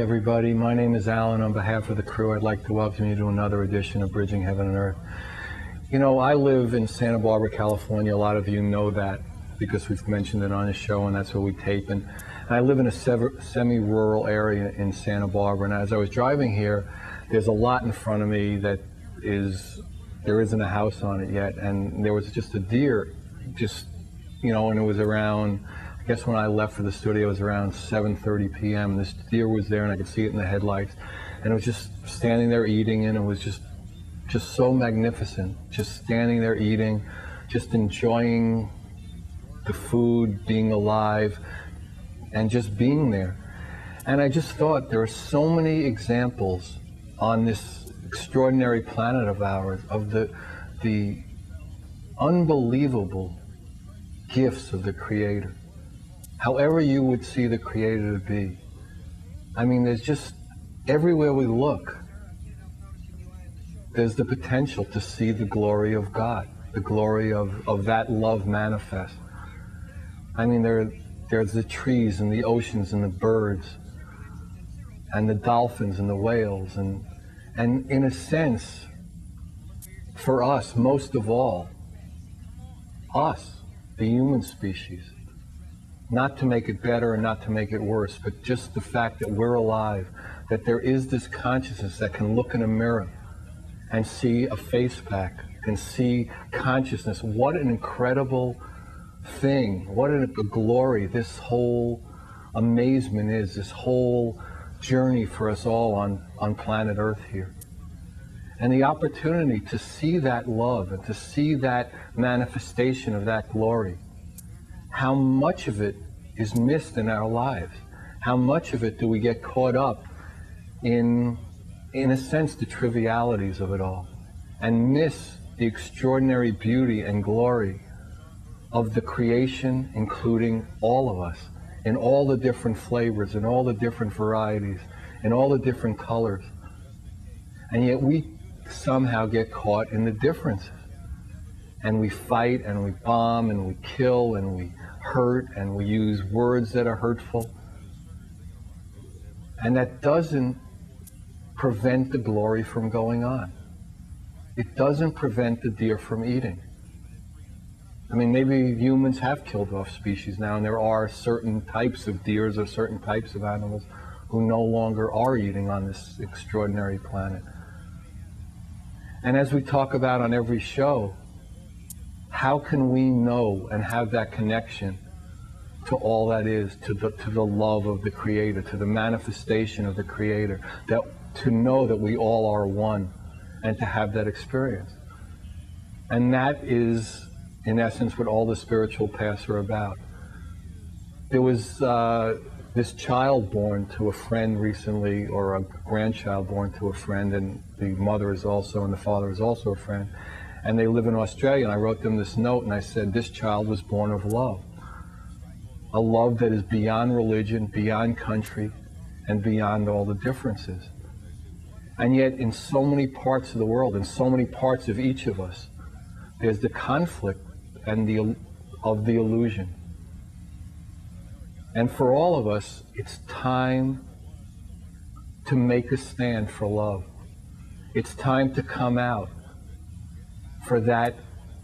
everybody. My name is Alan. On behalf of the crew, I'd like to welcome you to another edition of Bridging Heaven and Earth. You know, I live in Santa Barbara, California. A lot of you know that because we've mentioned it on the show, and that's where we tape. And I live in a semi-rural area in Santa Barbara. And as I was driving here, there's a lot in front of me that there isn't a house on it yet. And there was just a deer, and it was around, I guess when I left for the studio, it was around 7:30 p.m. This deer was there, and I could see it in the headlights. And it was just standing there eating, and it was just so magnificent. Just standing there eating, just enjoying the food, being alive, and just being there. And I just thought there are so many examples on this extraordinary planet of ours of the unbelievable gifts of the Creator. However you would see the Creator to be. I mean, there's just, everywhere we look, there's the potential to see the glory of God, the glory of that love manifest. I mean, there's the trees and the oceans and the birds and the dolphins and the whales. And in a sense, for us, most of all, us, the human species, not to make it better and not to make it worse, but just the fact that we're alive, that there is this consciousness that can look in a mirror and see a face back, can see consciousness. What an incredible thing, what a glory this whole amazement is, this whole journey for us all on planet Earth here. And the opportunity to see that love and to see that manifestation of that glory. How much of it is missed in our lives? How much of it do we get caught up in a sense, the trivialities of it all, and miss the extraordinary beauty and glory of the creation, including all of us, in all the different flavors, in all the different varieties, in all the different colors. And yet we somehow get caught in the differences. And we fight, and we bomb, and we kill, and we hurt, and we use words that are hurtful. And that doesn't prevent the glory from going on. It doesn't prevent the deer from eating. I mean, maybe humans have killed off species now, and there are certain types of deers or certain types of animals who no longer are eating on this extraordinary planet. And as we talk about on every show, how can we know and have that connection to all that is, to the love of the Creator, to the manifestation of the Creator, that to know that we all are one, and to have that experience. And that is, in essence, what all the spiritual paths are about. There was this child born to a friend recently, or a grandchild born to a friend, and the mother is also, and the father is also a friend. And they live in Australia, and I wrote them this note, and I said, this child was born of love. A love that is beyond religion, beyond country, and beyond all the differences. And yet, in so many parts of the world, in so many parts of each of us, there's the conflict and of the illusion. And for all of us, it's time to make a stand for love. It's time to come out for that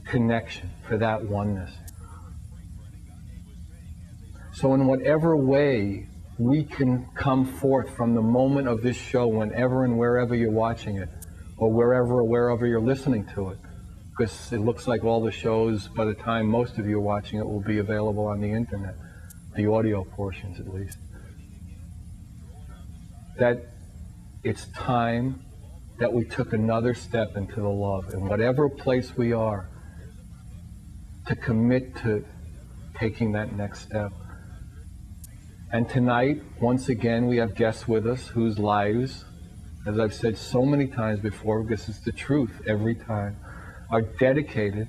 connection, for that oneness. So in whatever way we can come forth from the moment of this show, whenever and wherever you're watching it, or wherever you're listening to it, because it looks like all the shows, by the time most of you are watching it, will be available on the internet, the audio portions at least. That it's time that we took another step into the love, in whatever place we are, to commit to taking that next step. And tonight, once again, we have guests with us whose lives, as I've said so many times before, because it's the truth every time, are dedicated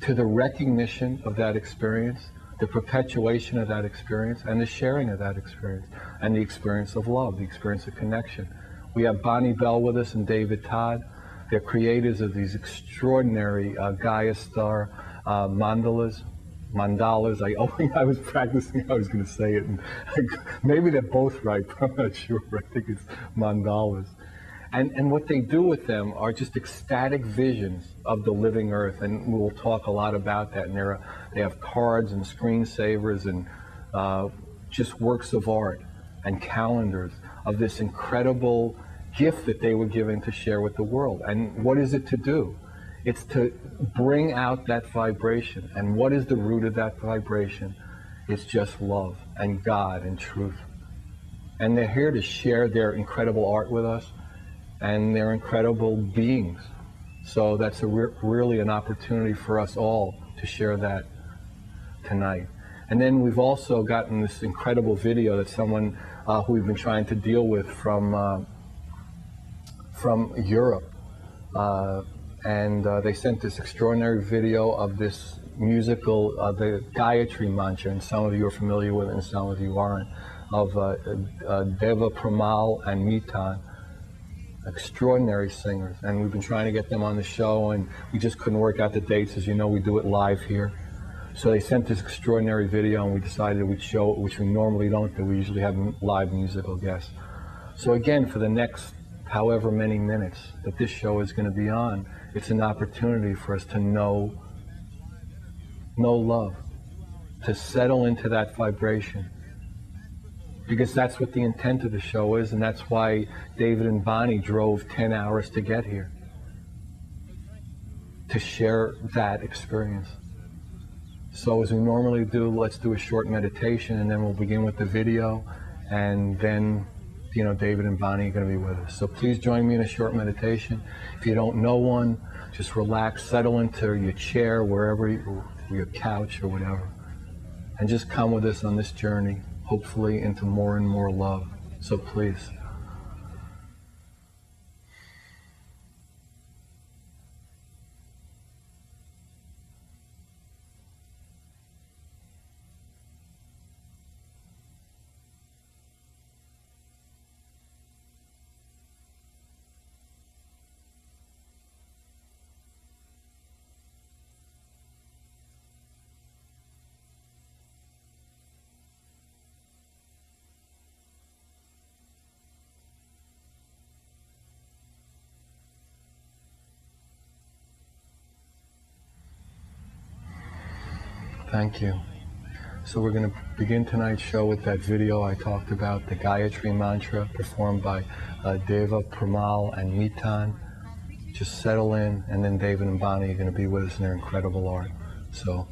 to the recognition of that experience, the perpetuation of that experience, and the sharing of that experience, and the experience of love, the experience of connection. We have Bonnie Bell with us and David Todd. They're creators of these extraordinary GaiaStar Mandalas. mandalas. I was practicing. I was going to say it, and maybe they're both right, but I'm not sure. I think it's mandalas. And what they do with them are just ecstatic visions of the living earth, and we'll talk a lot about that. And they have cards and screensavers and just works of art and calendars of this incredible gift that they were given to share with the world. And what is it to do? It's to bring out that vibration. And what is the root of that vibration? It's just love and God and truth. And they're here to share their incredible art with us, and they're incredible beings. So that's really an opportunity for us all to share that tonight. And then we've also gotten this incredible video that someone who we've been trying to deal with from Europe. They sent this extraordinary video of this musical, the Gayatri mantra, and some of you are familiar with it and some of you aren't, of Deva Pramal and Mitan. Extraordinary singers, and we've been trying to get them on the show, and we just couldn't work out the dates. As you know, we do it live here. So they sent this extraordinary video, and we decided we'd show it, which we normally don't do. We usually have live musical guests. So again, for the next however many minutes that this show is going to be on, it's an opportunity for us to know love, to settle into that vibration. Because that's what the intent of the show is, and that's why David and Bonnie drove 10 hours to get here, to share that experience. So as we normally do, let's do a short meditation, and then we'll begin with the video, and then, you know, David and Bonnie are going to be with us. So please join me in a short meditation. If you don't know one, just relax, settle into your chair, wherever, your couch or whatever, and just come with us on this journey, hopefully into more and more love. So please. Thank you. So we're going to begin tonight's show with that video I talked about, the Gayatri mantra performed by Deva, Pramal, and Mitan. Just settle in, and then David and Bonnie are going to be with us in their incredible art. So.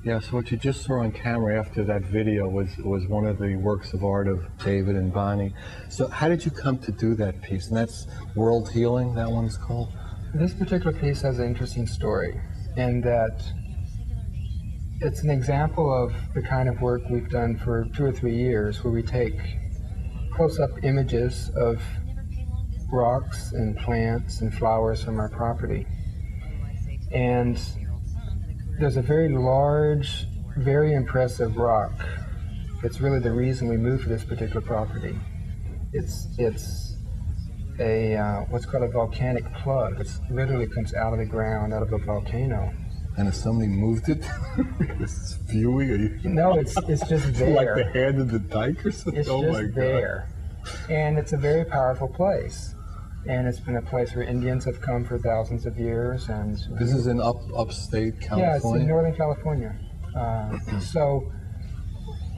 Yeah, so what you just saw on camera after that video was one of the works of art of David and Bonnie. So how did you come to do that piece? And that's World Healing, that one's called? This particular piece has an interesting story in that it's an example of the kind of work we've done for 2 or 3 years, where we take close-up images of rocks and plants and flowers from our property. And there's a very large, very impressive rock. It's really the reason we moved to this particular property. It's a what's called a volcanic plug. It literally comes out of the ground, out of a volcano. And if somebody moved it, it's viewing? No, it's just there. Like the hand of the dike or something? It's just there. And it's a very powerful place. And it's been a place where Indians have come for thousands of years. And this is in upstate California? Yeah, it's in Northern California. So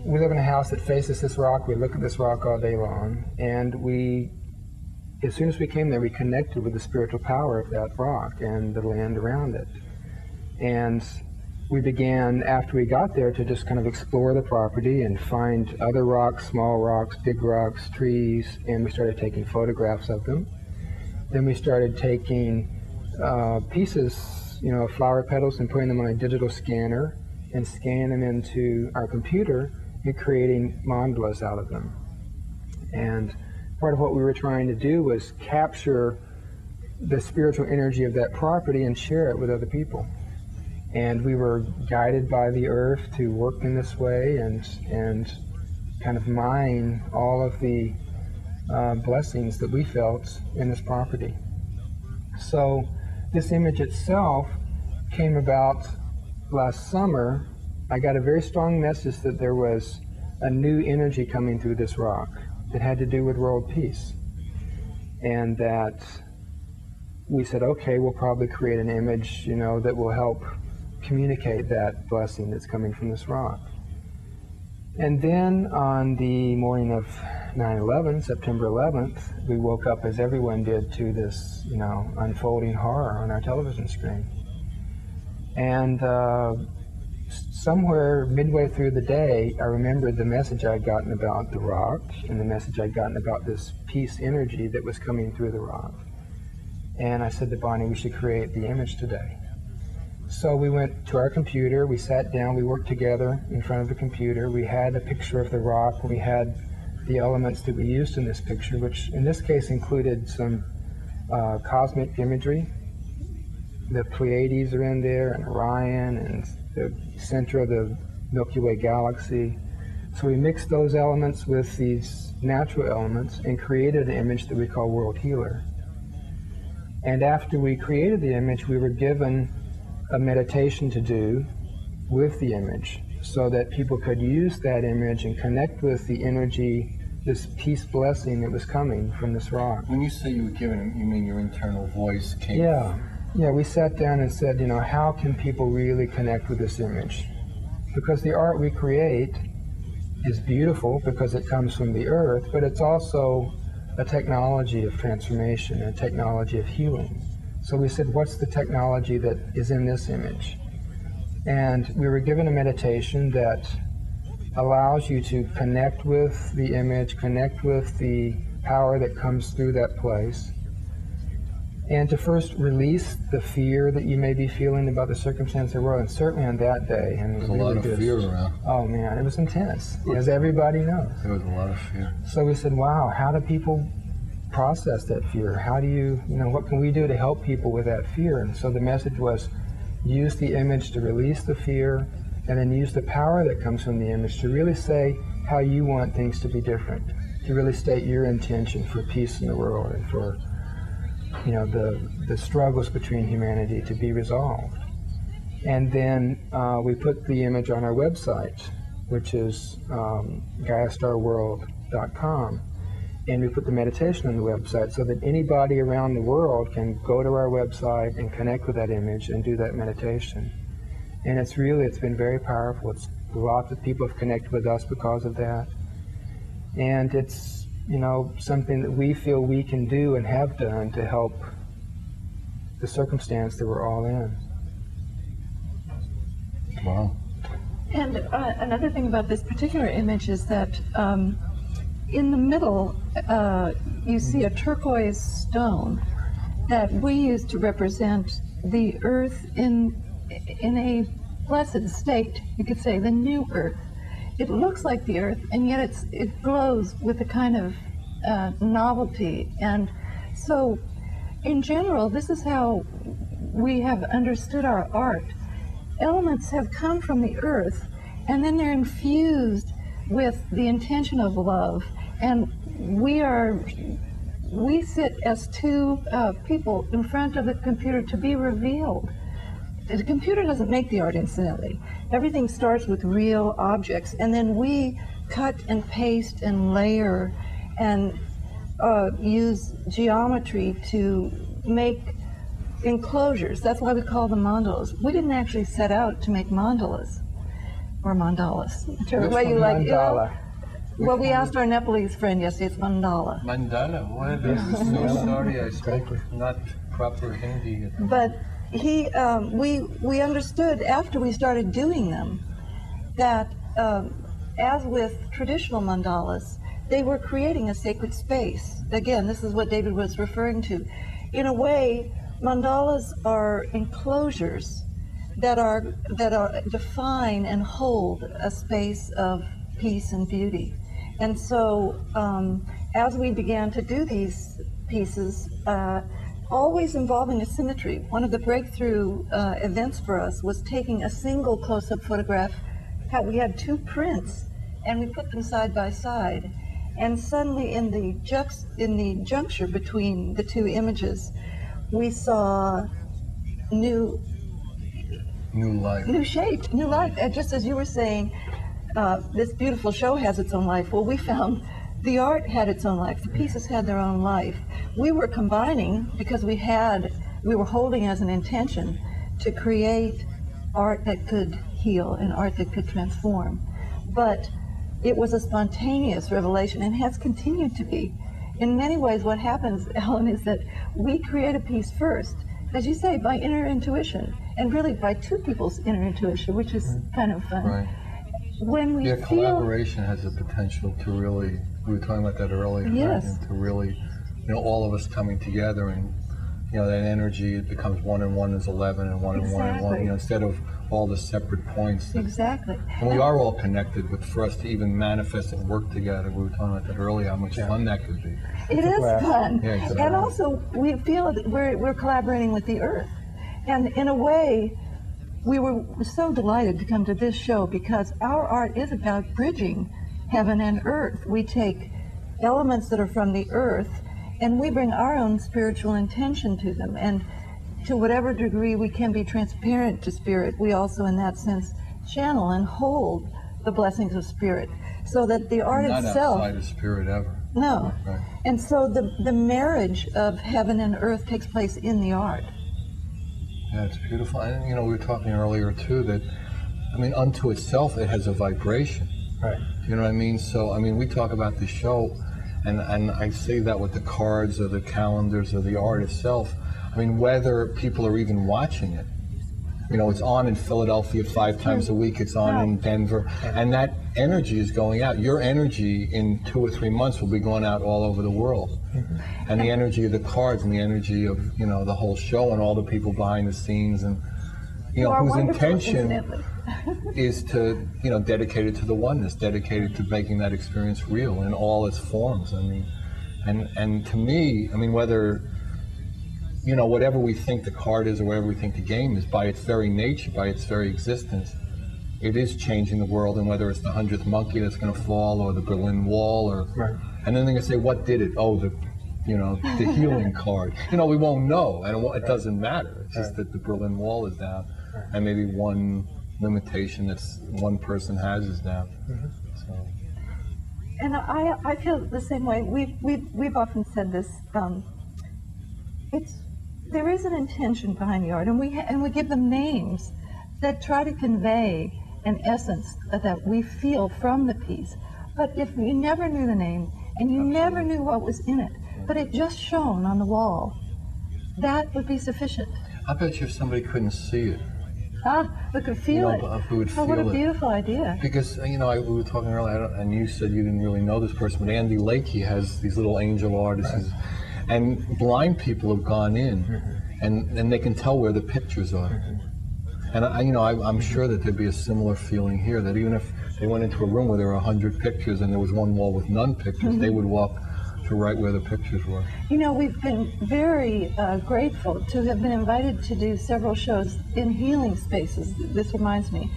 we live in a house that faces this rock. We look at this rock all day long. And as soon as we came there, we connected with the spiritual power of that rock and the land around it. And we began, after we got there, to just kind of explore the property and find other rocks, small rocks, big rocks, trees, and we started taking photographs of them. Then we started taking pieces, flower petals, and putting them on a digital scanner and scanning them into our computer and creating mandalas out of them. And part of what we were trying to do was capture the spiritual energy of that property and share it with other people. And we were guided by the earth to work in this way and kind of mine all of the blessings that we felt in this property. So this image itself came about last summer. I got a very strong message that there was a new energy coming through this rock that had to do with world peace. And that we said, okay, we'll probably create an image, that will help communicate that blessing that's coming from this rock. And then on the morning of 9/11, September 11th, we woke up, as everyone did, to this, unfolding horror on our television screen. And somewhere midway through the day, I remembered the message I'd gotten about the rock and the message I'd gotten about this peace energy that was coming through the rock. And I said to Bonnie, we should create the image today. So we went to our computer, we sat down, we worked together in front of the computer. We had a picture of the rock, we had the elements that we used in this picture, which in this case included some cosmic imagery. The Pleiades are in there, and Orion, and the center of the Milky Way galaxy. So we mixed those elements with these natural elements and created an image that we call World Healer. And after we created the image, we were given a meditation to do with the image so that people could use that image and connect with the energy, this peace blessing that was coming from this rock. When you say you were given, you mean your internal voice came? Yeah, we sat down and said, how can people really connect with this image? Because the art we create is beautiful because it comes from the earth, but it's also a technology of transformation, a technology of healing. So we said, what's the technology that is in this image? And we were given a meditation that allows you to connect with the image, connect with the power that comes through that place, and to first release the fear that you may be feeling about the circumstance of the world. And certainly on that day, and there was a lot of fear around. Oh man, it was intense, as everybody knows. There was a lot of fear. So we said, wow, how do people process that fear? How do you, what can we do to help people with that fear? And so the message was, use the image to release the fear, and then use the power that comes from the image to really say how you want things to be different, to really state your intention for peace in the world and for the struggles between humanity to be resolved. And then we put the image on our website, which is GaiaStarWorld.com. And we put the meditation on the website so that anybody around the world can go to our website and connect with that image and do that meditation. And it's been very powerful. Lots of people have connected with us because of that. And it's, something that we feel we can do and have done to help the circumstance that we're all in. Wow. And another thing about this particular image is that in the middle, you see a turquoise stone that we use to represent the Earth in a blessed state. You could say the new Earth. It looks like the Earth, and yet it glows with a kind of novelty. And so, in general, this is how we have understood our art. Elements have come from the Earth, and then they're infused with the intention of love. And we sit as two people in front of the computer to be revealed. The computer doesn't make the art, incidentally. Everything starts with real objects, and then we cut and paste and layer and use geometry to make enclosures. That's why we call them mandalas. We didn't actually set out to make mandalas or mandalas. Whichever way you like. Mandala. Well, we asked our Nepalese friend yesterday. It's mandala. Mandala. What? I'm so sorry. I spoke not proper Hindi. But we understood after we started doing them that as with traditional mandalas, they were creating a sacred space. Again, this is what David was referring to. In a way, mandalas are enclosures that define and hold a space of peace and beauty. And so, as we began to do these pieces, always involving a symmetry. One of the breakthrough events for us was taking a single close-up photograph. We had two prints, and we put them side by side. And suddenly, in the juncture between the two images, we saw new life, new shape, new life. And just as you were saying, this beautiful show has its own life. Well, we found the art had its own life. The pieces had their own life. We were combining because we were holding as an intention to create art that could heal and art that could transform. But it was a spontaneous revelation and has continued to be. In many ways, what happens, Ellen, is that we create a piece first, as you say, by inner intuition, and really by two people's inner intuition, which is kind of fun. Right. When we feel collaboration has the potential to really, we were talking about that earlier, yes. Right? And to really, all of us coming together and, that energy, it becomes 1 and 1 is 11 and 1 and 1 and 1, instead of all the separate points. Exactly. And we are all connected, but for us to even manifest and work together, we were talking about that earlier, how much fun that could be. It is fun. Yeah, exactly. And also, we feel that we're collaborating with the earth. And in a way, we were so delighted to come to this show because our art is about bridging heaven and earth. We take elements that are from the earth and we bring our own spiritual intention to them. And to whatever degree we can be transparent to spirit, we also, in that sense, channel and hold the blessings of spirit, so that the art Not itself... Not outside of spirit ever. No. Right. And so the marriage of heaven and earth takes place in the art. Yeah, it's beautiful. And, we were talking earlier, too, that, unto itself, it has a vibration. Right. You know what I mean? So, we talk about the show, and I say that with the cards or the calendars or the art itself. Whether people are even watching it. It's on in Philadelphia 5 times a week. It's on in Denver. And that energy is going out. Your energy in 2 or 3 months will be going out all over the world. And the energy of the cards and the energy of, the whole show and all the people behind the scenes and, whose intention is to, dedicate it to the oneness, dedicated to making that experience real in all its forms. And to me, whether... whatever we think the card is or whatever we think the game is, by its very nature, by its very existence, it is changing the world. And whether it's the 100th monkey that's going to fall or the Berlin Wall, or and then they're going to say, what did it? Oh, the healing card. We won't know, and it doesn't matter. It's just that the Berlin Wall is down, and maybe one limitation that one person has is down. So. And I feel the same way. We've often said this. There is an intention behind the art, and we give them names that try to convey an essence that we feel from the piece. But if you never knew the name and you never knew what was in it, but it just shone on the wall, that would be sufficient. I bet you if somebody couldn't see it, We could feel it. If we would feel what a it. beautiful idea. Because, we were talking earlier, and you said you didn't really know this person, but Andy Lake, he has these little angel artists, and blind people have gone in, and they can tell where the pictures are. And I'm sure that there'd be a similar feeling here, that even if they went into a room where there were 100 pictures and there was one wall with none pictures, they would walk to right where the pictures were. We've been very grateful to have been invited to do several shows in healing spaces. This reminds me,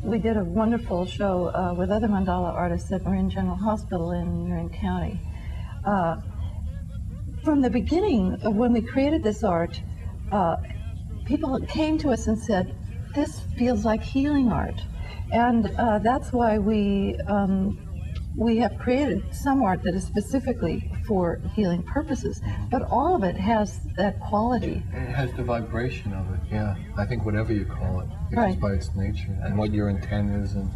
we did a wonderful show with other mandala artists at Marin General Hospital in Marin County. From the beginning of when we created this art, people came to us and said, this feels like healing art. And that's why we have created some art that is specifically for healing purposes, but all of it has that quality. It has the vibration of it, yeah. I think whatever you call it, it's Right. just by its nature, and what your intent is, and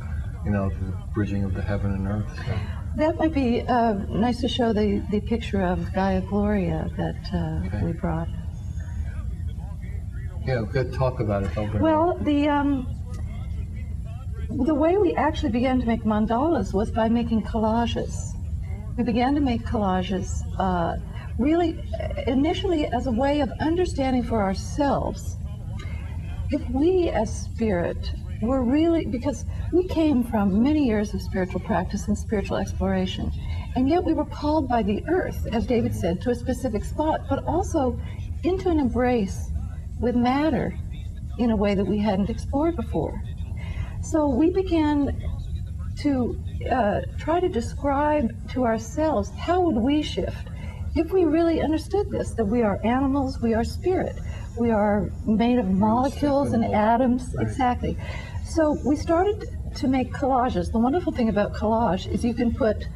the bridging of the heaven and earth. So. That might be nice to show the picture of Gaia Gloria that we brought. Yeah, good. Talk about it. Well, the way we actually began to make mandalas was by making collages. We began to make collages really initially as a way of understanding for ourselves if we as spirit were really, because we came from many years of spiritual practice and spiritual exploration, and yet we were called by the earth, as David said, to a specific spot, but also into an embrace with matter in a way that we hadn't explored before. So we began to try to describe to ourselves, how would we shift if we really understood this, that we are animals, we are spirit, we are made of molecules and atoms, exactly. So we started to make collages. The wonderful thing about collage is you can put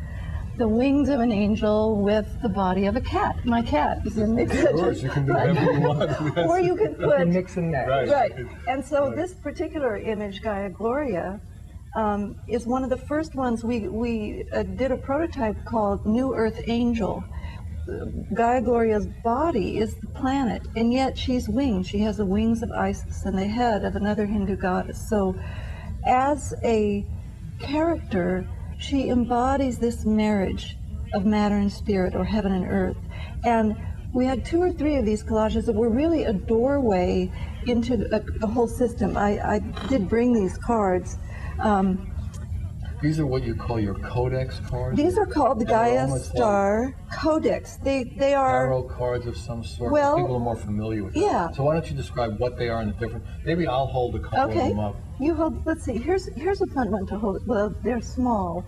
the wings of an angel with the body of a cat. My cat is in the Of course, you can do whatever you want. Or you can put... mix and match. Right. And so this particular image, Gaia Gloria, is one of the first ones. We did a prototype called New Earth Angel. Gaia Gloria's body is the planet, and yet she's winged. She has the wings of Isis and the head of another Hindu goddess. So as a character, she embodies this marriage of matter and spirit, or heaven and earth. And we had 2 or 3 of these collages that were really a doorway into the whole system. I did bring these cards. These are what you call your codex cards? These are called the GaiaStar Codex. They are tarot cards of some sort. Well, people are more familiar with them. yeah. So why don't you describe what they are and the different? Maybe I'll hold a couple of them up. You hold. Let's see. Here's a fun one to hold. Well, they're small.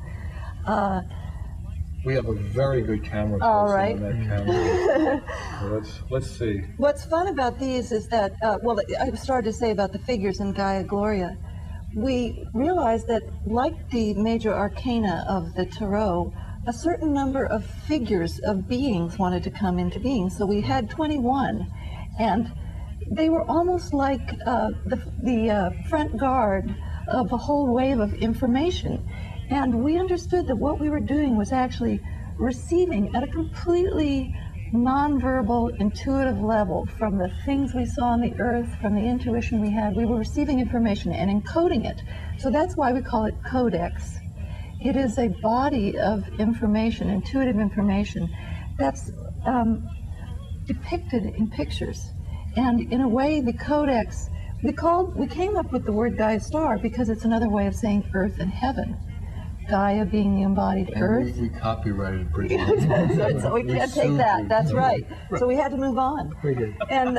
We have a very good camera person All right. on that camera. So let's see. What's fun about these is that, well, I started to say about the figures in Gaia Gloria. We realized that, like the major arcana of the tarot, a certain number of figures of beings wanted to come into being. So we had 21, and they were almost like the front guard of a whole wave of information. And we understood that what we were doing was actually receiving at a completely nonverbal, intuitive level from the things we saw on the earth, from the intuition we had. We were receiving information and encoding it. So that's why we call it codex. It is a body of information, intuitive information, that's depicted in pictures. And in a way, the codex, we came up with the word GaiaStar because it's another way of saying earth and heaven. Gaia being the embodied And earth. we copyrighted pretty much. So we can't take that. That's right. So we had to move on. We did. And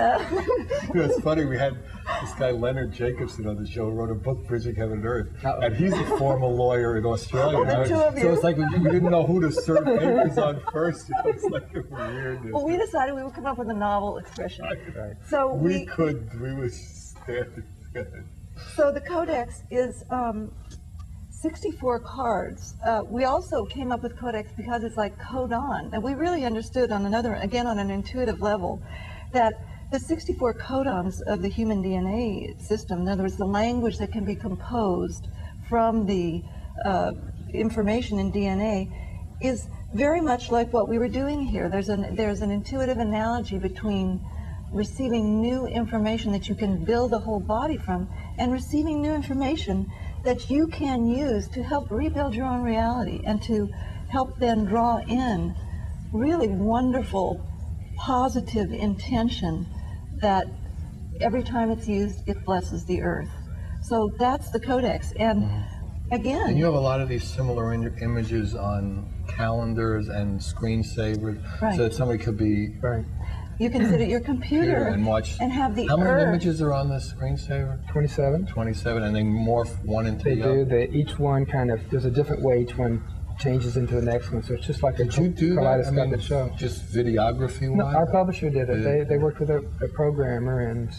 It's funny, we had this guy Leonard Jacobson on the show, who wrote a book, Bridging Heaven and Earth, and he's a former lawyer in Australia. The two of you. So it's like we didn't know who to serve papers on first. It's like a weirdness. well, we decided we would come up with a novel expression. Right. So we were standing. So the codex is 64 cards. We also came up with codex because it's like codon, and we really understood on an intuitive level, that the 64 codons of the human DNA system, in other words, the language that can be composed from the information in DNA, is very much like what we were doing here. There's an intuitive analogy between receiving new information that you can build a whole body from, and receiving new information that you can use to help rebuild your own reality and to help then draw in really wonderful, positive intention that every time it's used, it blesses the earth. So that's the codex. And again... And you have a lot of these similar images on calendars and screensavers, right. so that somebody could be... Right. You can sit at your computer and watch... and have the How many earth. images are on this screensaver? 27. 27, and they morph one into They the do. other? Each one kind of, there's a different way each one changes into the next one, so it's just like Did you do that? I kaleidoscopic mean, show. just videography-wise? No, our publisher did it. They worked with a programmer, and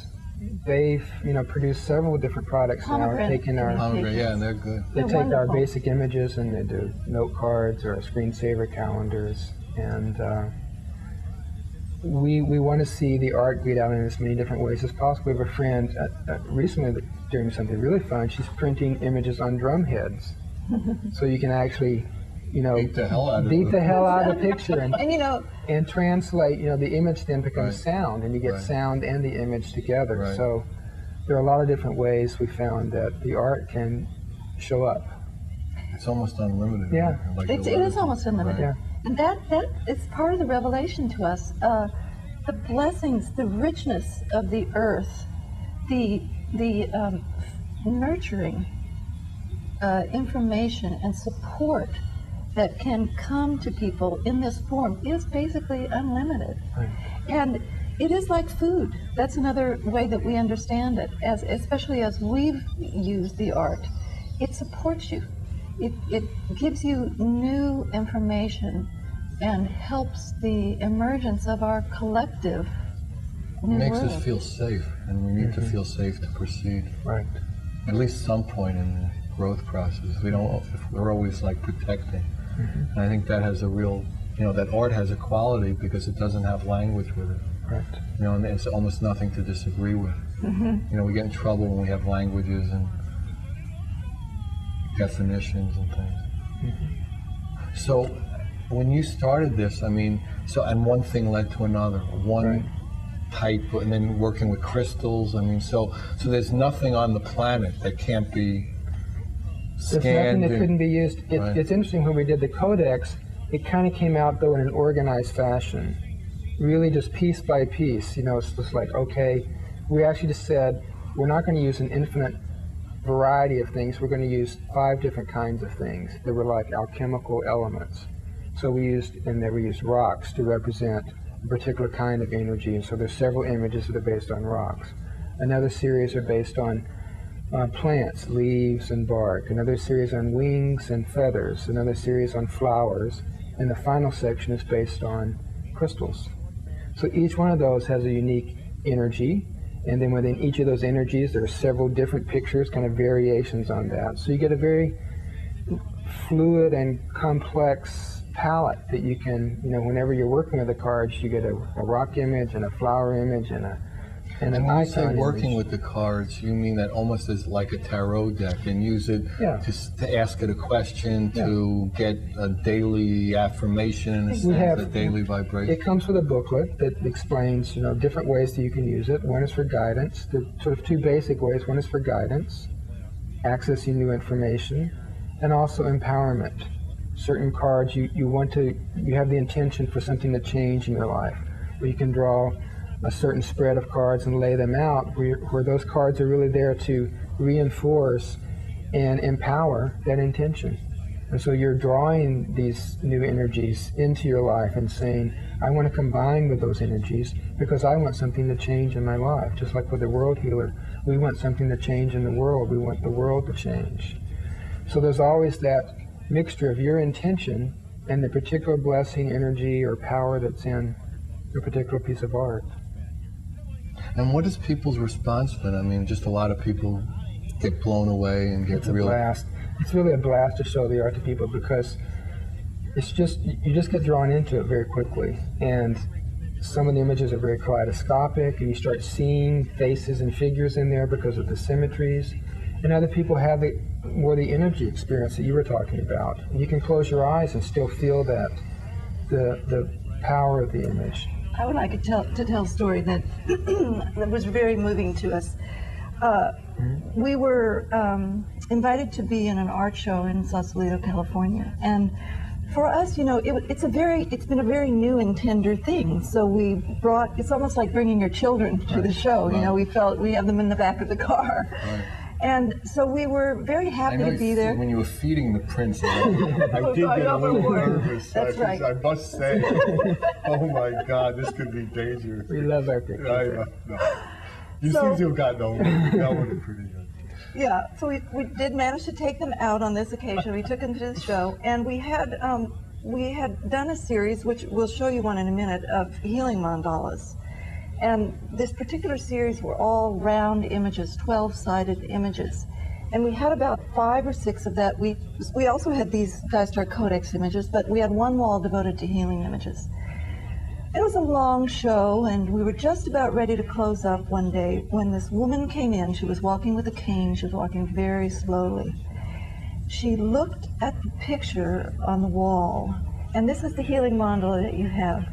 they've produced several different products now. Taking our Yeah, and they're good. They They're take our wonderful. basic images and they do note cards or screensaver calendars, and we want to see the art get out in as many different ways as possible. We have a friend recently that's doing something really fun. She's printing images on drum heads, so you can actually, Beat the hell out of beat it. the hell out of the picture and And translate. The image then becomes Right. sound, and you get Right. sound and the image together. Right. So there are a lot of different ways we found that the art can show up. It's almost unlimited. Yeah. Like it the is letters. almost unlimited. Yeah. And that is part of the revelation to us. The blessings, the richness of the earth, the nurturing information and support that can come to people in this form is basically unlimited. Right. And it is like food. That's another way that we understand it, especially as we've used the art. It supports you. It gives you new information and helps the emergence of our collective new It makes world. us feel safe, and we need to feel safe to proceed. Right. At least some point in the growth process. We're always like protecting. And I think that has a real, that art has a quality because it doesn't have language with it. Right. And it's almost nothing to disagree with. We get in trouble when we have languages and definitions and things. So when you started this, and one thing led to another, one type, and then working with crystals, so there's nothing on the planet that can't be There's nothing scanned. that couldn't be used. It's interesting, when we did the codex, it kind of came out though in an organized fashion, really just piece by piece. It's just like, okay, we actually just said we're not going to use an infinite variety of things. We're going to use 5 different kinds of things that were like alchemical elements. So we used rocks to represent a particular kind of energy, and so there's several images that are based on rocks. Another series are based on plants, leaves and bark. Another series on wings and feathers. Another series on flowers. And the final section is based on crystals. So each one of those has a unique energy, and then within each of those energies there are several different pictures, kind of variations on that. So you get a very fluid and complex palette that you can, whenever you're working with the cards, you get a rock image and a flower image and an And when you say icon working image. with the cards, you mean that almost as like a tarot deck, and use it to ask it a question, to get a daily affirmation, in a sense, a daily vibration. It comes with a booklet that explains, different ways that you can use it. One is for guidance. The sort of 2 basic ways. One is for guidance, accessing new information, and also empowerment. Certain cards you have the intention for something to change in your life, where you can draw a certain spread of cards and lay them out where those cards are really there to reinforce and empower that intention. And so you're drawing these new energies into your life and saying, I want to combine with those energies because I want something to change in my life. Just like with the world healer, we want something to change in the world. We want the world to change. So there's always that mixture of your intention and the particular blessing, energy, or power that's in a particular piece of art. And what is people's response been? Just a lot of people get blown away and get It's a blast. It's really a blast to show the art to people because you just get drawn into it very quickly. And some of the images are very kaleidoscopic, and you start seeing faces and figures in there because of the symmetries. And other people have more the energy experience that you were talking about. And you can close your eyes and still feel that, the power of the image. I would like to tell a story that that was very moving to us. We were invited to be in an art show in Sausalito, California, and for us, you know, it's been a very new and tender thing. So we brought, it's almost like bringing your children to the show. You know, we felt we have them in the back of the car. And so we were very happy to be there. When you were feeding the prince, I did get a little nervous. That's right. I must say, oh my God, this could be dangerous. We love our pictures. You seem to have gotten over it. That would be pretty good. Yeah, so we did manage to take them out on this occasion. We took them to the show, and we had done a series, which we'll show you one in a minute, of healing mandalas. And this particular series were all round images, 12-sided images. And we had about 5 or 6 of that. We also had these GaiaStar codex images, but we had one wall devoted to healing images. It was a long show, and we were just about ready to close up one day when this woman came in. She was walking with a cane. She was walking very slowly. She looked at the picture on the wall, and this is the healing mandala that you have.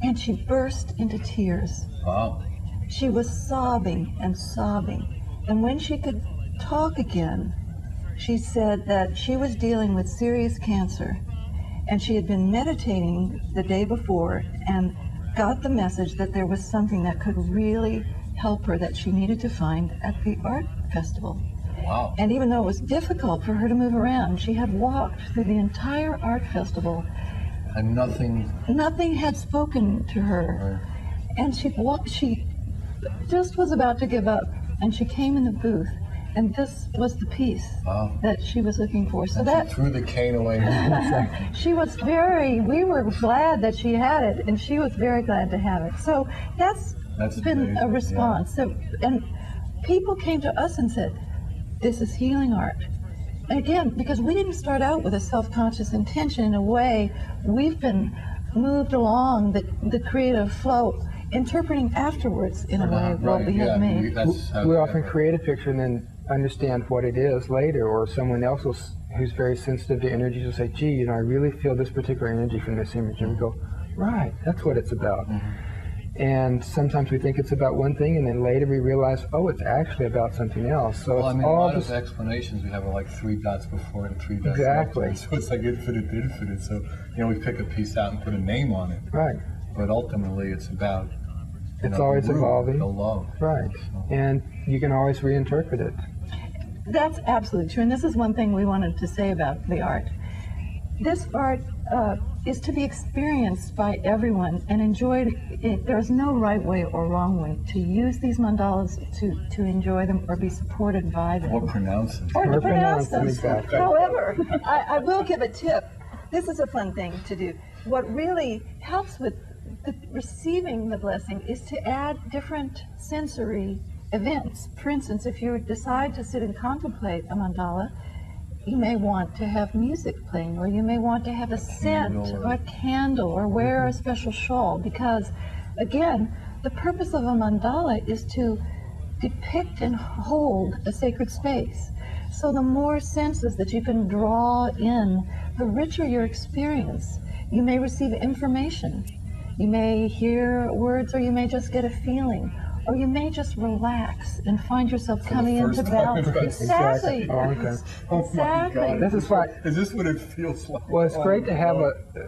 And she burst into tears. Wow. She was sobbing and sobbing. And when she could talk again, she said that she was dealing with serious cancer. And she had been meditating the day before and got the message that there was something that could really help her that she needed to find at the art festival. Wow. And even though it was difficult for her to move around, she had walked through the entire art festival. And Nothing had spoken to her. Right. And she just was about to give up. And she came in the booth. And this was the piece that she was looking for. So she threw the cane away. we were glad that she had it, and she was very glad to have it. So that's been amazing. a response. Yeah. So, and people came to us and said, this is healing art. Again, because we didn't start out with a self-conscious intention. In a way, we've been moved along the creative flow, interpreting afterwards in a way what we have made. We often create a picture and then understand what it is later, or someone else who's very sensitive to energies will say, gee, you know, I really feel this particular energy from this image. And we go, right, that's what it's about. And sometimes we think it's about one thing, and then later we realize, oh, it's actually about something else. So well, it's I mean, all a lot of explanations we have are like 3 dots before and 3 dots exactly. after. So it's like infinite. So, you know, we pick a piece out and put a name on it. Right. But ultimately it's about it's always evolving. The love. Right. So. And you can always reinterpret it. That's absolutely true. And this is one thing we wanted to say about the art. This art is to be experienced by everyone and enjoyed. There's no right way or wrong way to use these mandalas to enjoy them or be supported by them. Or pronounce them. Or to pronounce them. Exactly. However, I will give a tip. This is a fun thing to do. What really helps with receiving the blessing is to add different sensory events. For instance, if you decide to sit and contemplate a mandala, you may want to have music playing, or you may want to have a scent or a candle, or wear a special shawl, because again, the purpose of a mandala is to depict and hold a sacred space. So the more senses that you can draw in, the richer your experience. You may receive information, you may hear words, or you may just get a feeling, or you may just relax and find yourself coming into balance. Exactly. Oh, okay. Exactly. This is why. Is this what it feels like? Well, it's great to have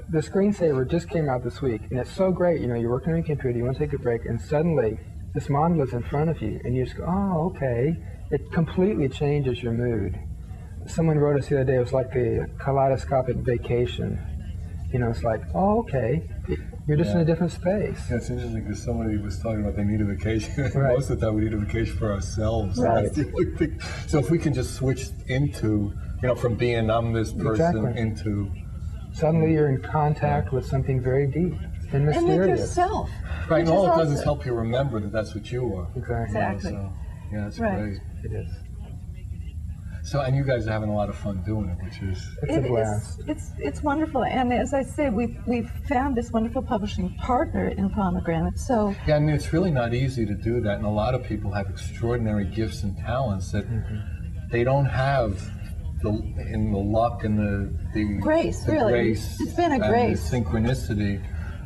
the screensaver just came out this week, and it's so great. You know, you're working on your computer, you want to take a break, and suddenly this mandala's in front of you, and you just go, oh, okay. It completely changes your mood. Someone wrote us the other day, it was like the kaleidoscopic vacation. You know, it's like, oh, okay. You're just in a different space. Yeah, it's interesting because somebody was talking about they need a vacation. Right. Most of the time we need a vacation for ourselves. Right. That's the only thing. So if we can just switch into, you know, from being I'm this person Exactly. into... Suddenly you're in contact with something very deep and mysterious. And with yourself. Right, and which all is it does is also- help you remember that that's what you are. Exactly. Exactly. So, yeah, that's Right. great. It is. So, and you guys are having a lot of fun doing it, which is... It's a blast. It's wonderful, and as I said, we've found this wonderful publishing partner in Pomegranate. So Yeah, I mean, it's really not easy to do that, and a lot of people have extraordinary gifts and talents that they don't have the luck and the grace, the really. grace It's been a and grace. the synchronicity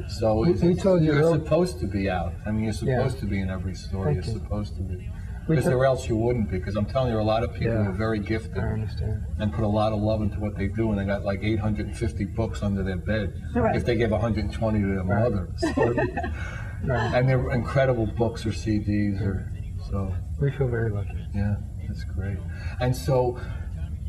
So we told you you're supposed to be out. I mean, you're supposed to be in every story. You're supposed to be. Because or else you wouldn't be. Because I'm telling you, a lot of people are very gifted. I understand. And put a lot of love into what they do, and they got like 850 books under their bed. Right. If they gave 120 to their mother. So, and they're incredible books or CDs. So we feel very lucky. Yeah, that's great. And so,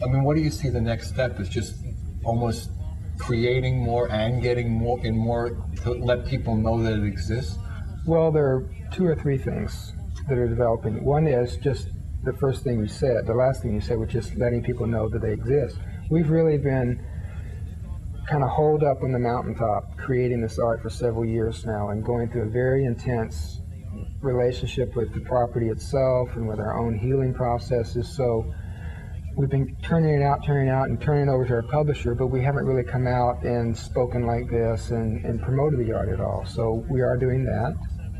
I mean, what do you see the next step is? Just almost creating more and getting more and more to let people know that it exists? Well, there are 2 or 3 things that are developing. One is just the first thing you said, the last thing you said, which is letting people know that they exist. We've really been kind of holed up on the mountaintop creating this art for several years now and going through a very intense relationship with the property itself and with our own healing processes. So we've been turning it out and turning it over to our publisher, but we haven't really come out and spoken like this and promoted the art at all. So we are doing that,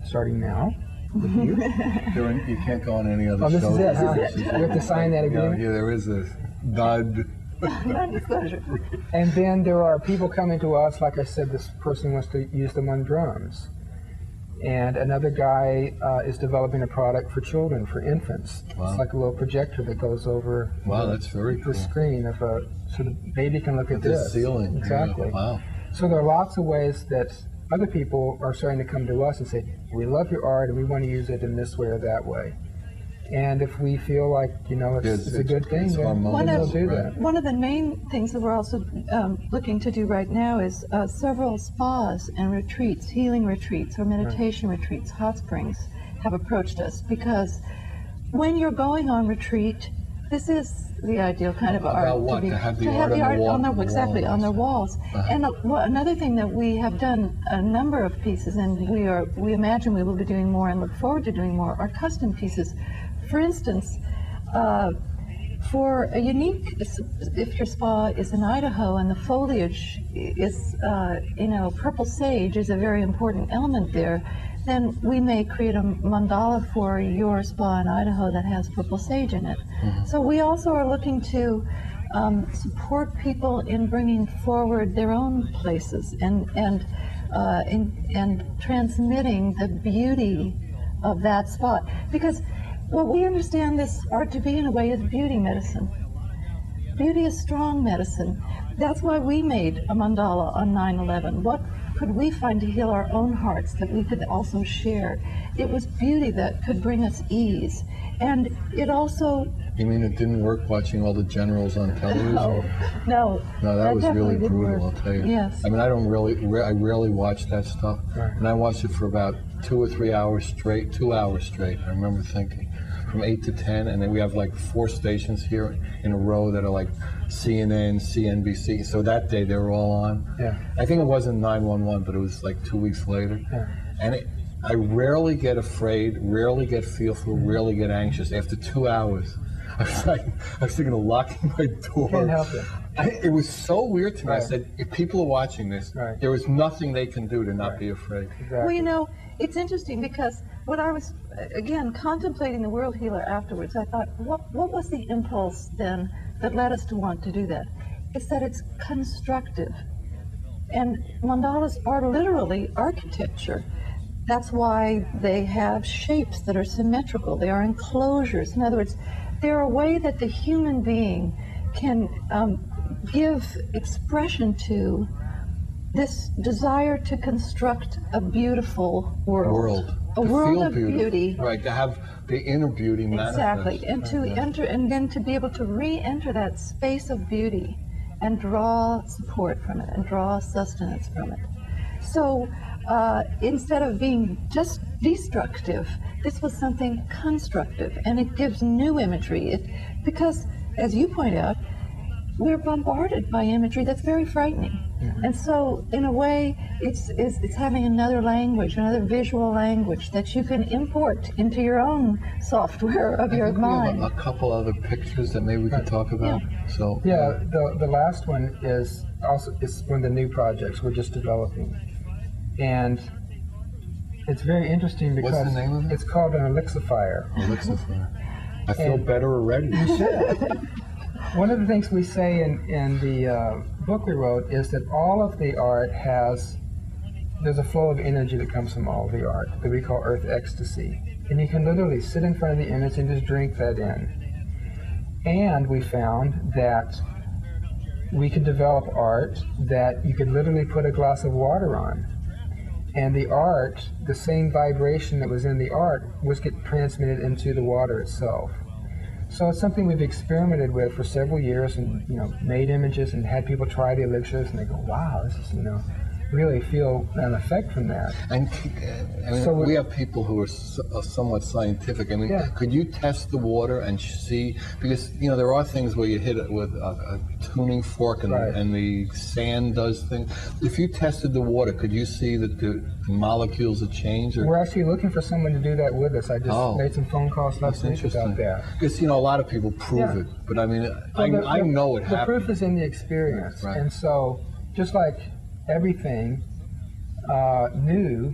starting now with you. You can't go on any other this show. Is it, huh? You have to sign that agreement? Yeah, there is a Non-disclosure. And then there are people coming to us, like I said, this person wants to use them on drums. And another guy is developing a product for children, for infants. Wow. It's like a little projector that goes over that's very the cool. screen so the baby can look at The this. ceiling. Exactly. Yeah. Wow. So there are lots of ways that other people are starting to come to us and say, we love your art and we want to use it in this way or that way. And if we feel like, it's a good thing, then we'll do that. One of the main things that we're also looking to do right now is several spas and retreats, healing retreats or meditation retreats, hot springs, have approached us because when you're going on retreat, this is the ideal kind of art. To have the art on the wall. Exactly, on their walls. And another thing that we have done a number of pieces, and we imagine we will be doing more and look forward to doing more, are custom pieces. For instance, for a unique, if your spa is in Idaho and the foliage is, purple sage is a very important element there, then we may create a mandala for your spa in Idaho that has purple sage in it. Mm-hmm. So we also are looking to support people in bringing forward their own places and transmitting the beauty of that spot. Because what we understand this art to be in a way is beauty medicine. Beauty is strong medicine. That's why we made a mandala on 9/11. What could we find to heal our own hearts that we could also share? It was beauty that could bring us ease. And it also... You mean it didn't work watching all the generals on television? No, that was really brutal, I'll tell you. Yes. I mean, I rarely watch that stuff. Right. And I watched it for about 2 or 3 hours straight, 2 hours straight. I remember thinking, from 8 to 10, and then we have like 4 stations here in a row that are like CNN, CNBC. So that day they were all on. Yeah. I think it wasn't 911, but it was like 2 weeks later. Yeah. And I rarely get afraid, rarely get fearful, rarely get anxious. After 2 hours, I was thinking of locking my door. Can't help it. It was so weird to me. Right. I said, if people are watching this, there was nothing they can do to not be afraid. Exactly. Well, it's interesting because when I was, again, contemplating the world healer afterwards, I thought, what was the impulse then that led us to want to do that? It's that it's constructive. And mandalas are literally architecture. That's why they have shapes that are symmetrical. They are enclosures. In other words, they're a way that the human being can give expression to this desire to construct a beautiful world. A world of beauty. Right, to have the inner beauty manifest. Exactly, and to enter, and then to be able to re-enter that space of beauty and draw support from it and draw sustenance from it. So instead of being just destructive, this was something constructive, and it gives new imagery. Because, as you point out, we're bombarded by imagery that's very frightening. Mm-hmm. And so, in a way, it's having another language, another visual language that you can import into your own software of your mind. We have a couple other pictures that maybe we could talk about. Yeah. So the last one is one of the new projects we're just developing, and it's very interesting because what's the name of it? It's called an elixifier. Elixifier. I feel better already. You should. One of the things we say in the book we wrote is that all of the art has there's a flow of energy that comes from all of the art that we call earth ecstasy. And you can literally sit in front of the image and just drink that in. And we found that we could develop art that you could literally put a glass of water on. And the art, the same vibration that was in the art, was get transmitted into the water itself. So it's something we've experimented with for several years, and made images and had people try the elixirs, and they go, "Wow, this is really feel an effect from that." And so we have people who are somewhat scientific. I mean, could you test the water and see? Because there are things where you hit it with a tuning fork, and the sand does things. If you tested the water, could you see that the molecules have changed? Or? We're actually looking for someone to do that with us. I just made some phone calls last week about that. Because a lot of people prove it, but I mean, I know it happens. The proof is in the experience, and so just like everything new,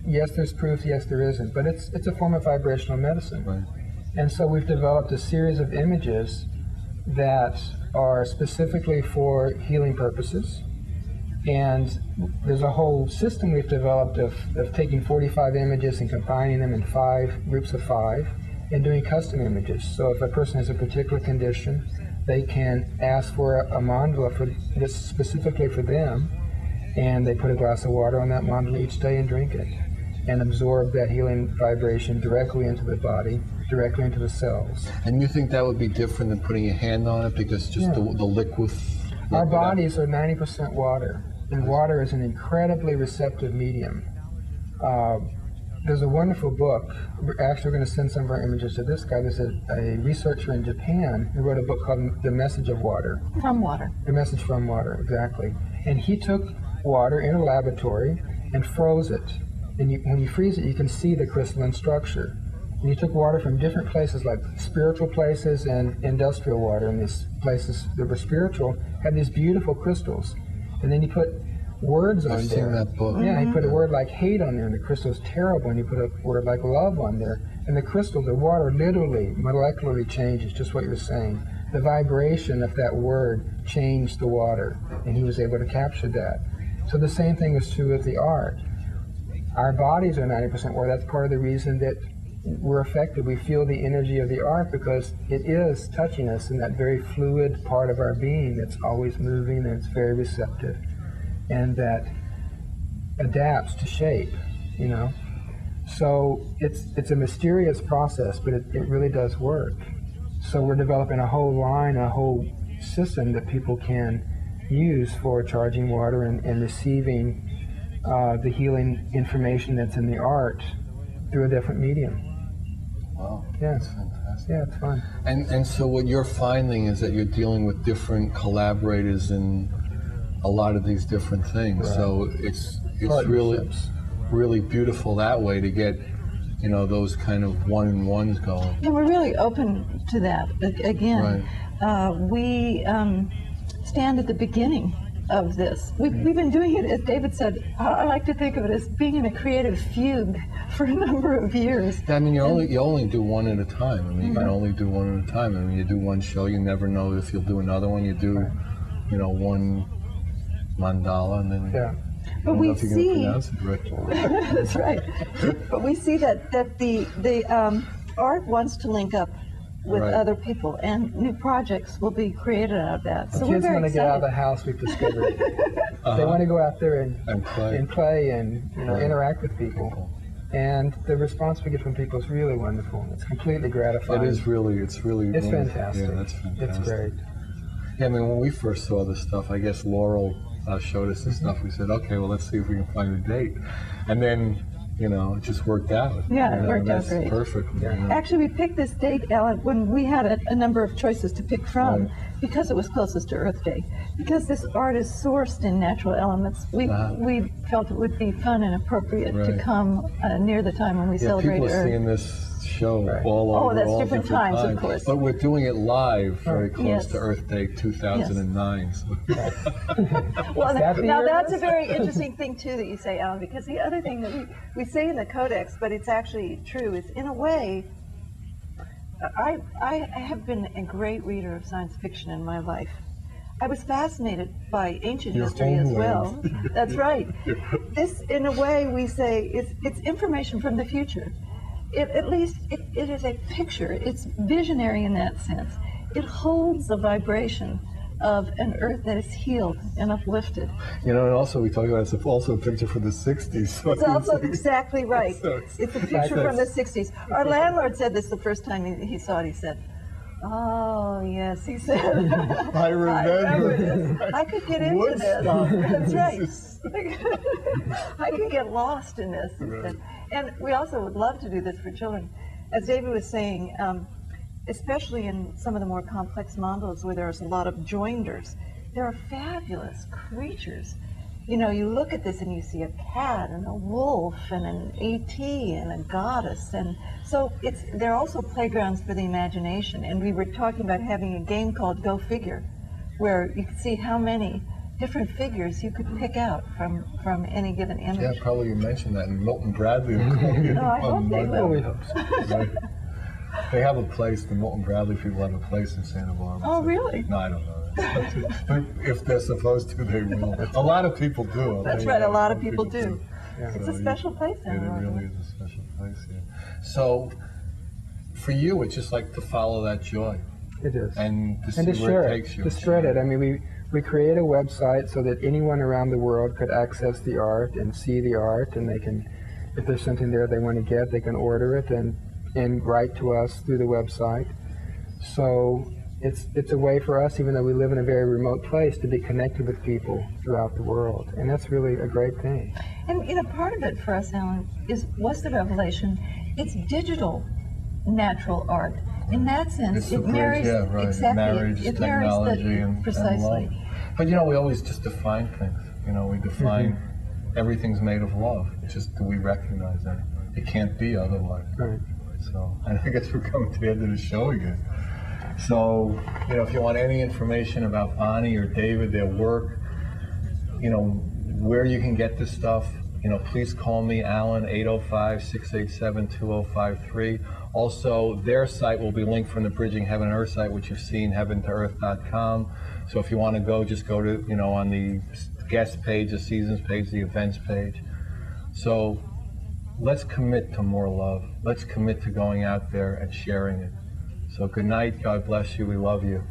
yes, there's proof, yes, there isn't, but it's a form of vibrational medicine. Right. And so we've developed a series of images that are specifically for healing purposes. And there's a whole system we've developed of taking 45 images and combining them in 5 groups of 5 and doing custom images. So if a person has a particular condition, they can ask for a mandala for this specifically for them, and they put a glass of water on that mandala each day and drink it and absorb that healing vibration directly into the body, directly into the cells. And you think that would be different than putting your hand on it, because just the liquid? Our bodies are 90% water, and water is an incredibly receptive medium. There's a wonderful book. Actually, we're going to send some of our images to this guy. There's a researcher in Japan who wrote a book called The Message of Water. From water. The Message from Water, exactly. And he took water in a laboratory and froze it. And when you freeze it, you can see the crystalline structure. And you took water from different places, like spiritual places and industrial water, and these places that were spiritual had these beautiful crystals. And then you put words on there. I've seen that book. Yeah, he put a word like hate on there, and the crystal's terrible, and you put a word like love on there, and the crystal, the water literally, molecularly changes, just what you're saying. The vibration of that word changed the water, and he was able to capture that. So the same thing is true with the art. Our bodies are 90% water. That's part of the reason that we're affected. We feel the energy of the art because it is touching us in that very fluid part of our being that's always moving, and it's very receptive, and that adapts to shape, So it's a mysterious process, but it really does work. So we're developing a whole line, a whole system that people can use for charging water and receiving the healing information that's in the art through a different medium. Wow, yeah. That's fantastic. Yeah, it's fun. And so what you're finding is that you're dealing with different collaborators in a lot of these different things. Right. So it's really beautiful that way to get those kind of one-on-ones going. And we're really open to that. Again, we stand at the beginning of this. We've been doing it, as David said, I like to think of it as being in a creative fugue for a number of years. I mean, you only do one at a time. I mean, you can only do one at a time. I mean, you do one show, you never know if you'll do another one. You do, one mandala, and then but we see that's right. But we see that the art wants to link up with other people, and new projects will be created out of that. So kids we're want to get out of excited. the house, we've discovered. They want to go out there and play and interact with people. And the response we get from people is really wonderful. It's completely gratifying. It's fantastic. Yeah, that's fantastic. It's great. Yeah, I mean, when we first saw this stuff, I guess Laurel showed us this stuff. We said, okay, well, let's see if we can find a date. And then, it just worked out. Yeah, it worked out great. Perfect. Yeah. Actually, we picked this date, Alan, when we had a number of choices to pick from, because it was closest to Earth Day. Because this art is sourced in natural elements, we felt it would be fun and appropriate to come near the time when we celebrate people Earth. are seeing this show all over. Oh, that's different times, of course. But we're doing it live, very close to Earth Day 2009. So. Well, now that's a very interesting thing too that you say, Alan, because the other thing that we say in the codex, but it's actually true, is in a way, I have been a great reader of science fiction in my life. I was fascinated by ancient Your history as well. homeland. That's right. This, in a way, we say, it's information from the future. At least it is a picture. It's visionary in that sense. It holds the vibration of an earth that is healed and uplifted. You know, and also we talk about it's also a picture for the 60s. So It's also exactly right. So It's a picture from the 60s. Our landlord said this the first time he saw it. He said, "Oh, yes," he said. I remember this. I could get into Woodstock. this. That's right. I could get lost in this. Right. And we also would love to do this for children. As David was saying, especially in some of the more complex mandalas where there's a lot of joinders, there are fabulous creatures. You know, you look at this and you see a cat and a wolf and an AT and a goddess, and so they're also playgrounds for the imagination. And we were talking about having a game called Go Figure, where you could see how many different figures you could pick out from any given image. Yeah, probably you mentioned that in Milton Bradley. No, I hope they will. Right. They have a place, the Milton Bradley people have a place in Santa Barbara. Oh, really? No, I don't know. If they're supposed to, they will. A lot of people do. That's right, a lot of people do. Yeah. It's a special place It down there. really is a special place, yeah. So, for you, it's just like to follow that joy It is. and to see And to where share it it, takes you. to spread it. I mean, we create a website so that anyone around the world could access the art and see the art, and they can, if there's something there they want to get, they can order it and write to us through the website. So it's a way for us, even though we live in a very remote place, to be connected with people throughout the world, and that's really a great thing. And you know, part of it for us, Alan, was the revelation. It's digital, natural art. In that sense, It's it marries exactly. marriage, It marries technology, and precisely. love. But you know, we always just define things. You know, we define everything's made of love. It's just, do we recognize that? It can't be otherwise. Right. So, and I guess we're coming to the end of the show again. So, you know, if you want any information about Bonnie or David, their work, you know, where you can get this stuff, you know, please call me, Alan, 805-687-2053. Also, their site will be linked from the Bridging Heaven and Earth site, which you've seen, heaventoearth.com. So if you want to go, just go to, you know, on the guest page, the seasons page, the events page. So let's commit to more love. Let's commit to going out there and sharing it. So good night. God bless you. We love you.